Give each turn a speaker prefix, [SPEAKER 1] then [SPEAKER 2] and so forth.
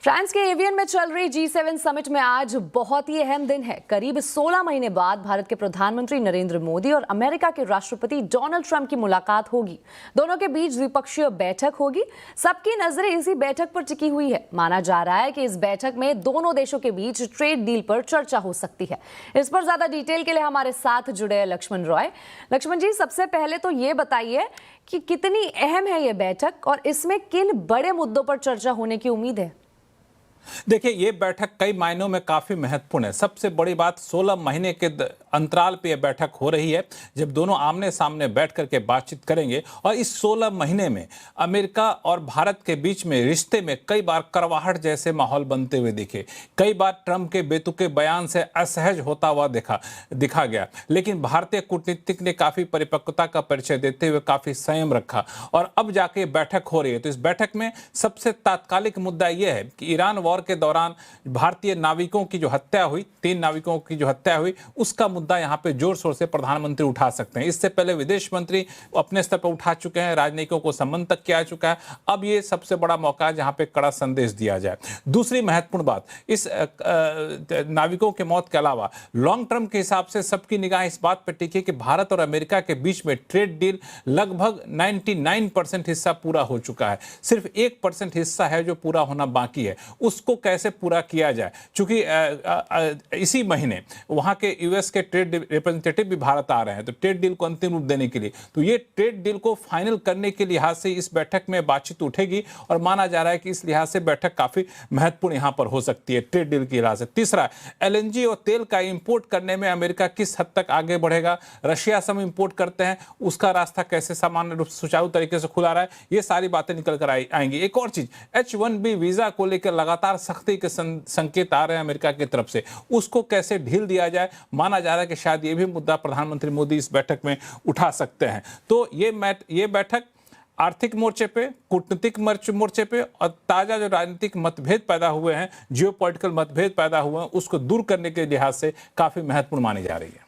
[SPEAKER 1] France के avian में चल रही G7 समिट में आज बहुत ही अहम दिन है। करीब 16 महीने बाद भारत के प्रधानमंत्री नरेंद्र मोदी और अमेरिका के राष्ट्रपति डोनाल्ड ट्रंप की मुलाकात होगी। दोनों के बीच द्विपक्षीय बैठक होगी। सबकी नजरें इसी बैठक पर टिकी हुई है। माना जा रहा है कि इस बैठक में दोनों देशों के बीच ट्रेड डील पर चर्चा हो सकती है। इस पर ज्यादा डिटेल के लिए हमारे साथ जुड़े हैं लक्ष्मण रॉय। लक्ष्मण जी, सबसे पहले तो ये बताइए कि कितनी अहम है ये बैठक और इसमें किन बड़े मुद्दों पर चर्चा होने की उम्मीद है?
[SPEAKER 2] देखिए, ये बैठक कई मायनों में काफी महत्वपूर्ण है। सबसे बड़ी बात, 16 महीने के अंतराल पे यह बैठक हो रही है, जब दोनों आमने सामने बैठ करके बातचीत करेंगे। और इस 16 महीने में अमेरिका और भारत के बीच में रिश्ते में कई बार कड़वाहट जैसे माहौल बनते हुए दिखे। कई बार ट्रंप के बेतुके बयान से असहज होता हुआ दिखा गया, लेकिन भारतीय कूटनीतिक ने काफी परिपक्वता का परिचय देते हुए काफी संयम रखा और अब जाके बैठक हो रही है। तो इस बैठक में सबसे तात्कालिक मुद्दा यह है कि ईरान वॉर के दौरान भारतीय नाविकों की जो हत्या हुई, 3 नाविकों की जो हत्या हुई, उसका मुद्दा यहां पे जोर शोर से प्रधानमंत्री उठा सकते हैं। इससे पहले विदेश मंत्री अपने स्तर पर उठा चुके हैं, राजनयिकों को सम्मन तक किया चुका है। अब ये सबसे बड़ा मौका है जहां पे कड़ा संदेश दिया जाए। दूसरी महत्वपूर्ण बात, इस नाविकों के मौत के अलावा लॉन्ग टर्म के हिसाब से सबकी निगाह इस बात पर टिकी कि भारत और अमेरिका के बीच में ट्रेड डील लगभग 99% हिस्सा पूरा हो चुका है। सिर्फ 1% हिस्सा है जो पूरा होना बाकी है। उसको कैसे पूरा किया जाए, क्योंकि इसी महीने वहां के यूएस के ट्रेड रिप्रेजेंटेटिव भी भारत आ रहे हैं, तो ट्रेड डील को अंतिम रूप देने के लिए, तो ये ट्रेड डील को फाइनल करने के लिहाज से इस बैठक में बातचीत उठेगी और माना जा रहा है कि इस लिहाज से बैठक काफी महत्वपूर्ण यहां पर हो सकती है ट्रेड डील के लिहाज से। तीसरा, एलएनजी और तेल का इंपोर्ट करने में अमेरिका किस हद तक आगे बढ़ेगा, रशिया से हम इंपोर्ट करते हैं, उसका रास्ता कैसे सामान्य रूप से सुचारू तरीके से खुला रहा है, ये सारी बातें निकल कर आएंगी। एक और चीज, H1B वीजा को लेकर लगातार सख्ती के संकेत आ रहे हैं अमेरिका की तरफ से, उसको कैसे ढील दिया जाए, माना जा रहा है कि शायद ये भी मुद्दा प्रधानमंत्री मोदी इस बैठक में उठा सकते हैं। तो ये बैठक आर्थिक मोर्चे पे, कूटनीतिक मोर्चे पे और ताजा जो राजनीतिक मतभेद पैदा हुए हैं, जियोपॉलिटिकल मतभेद पैदा हुए हैं, उसको दूर करने के लिहाज से काफी महत्वपूर्ण मानी जा रही है।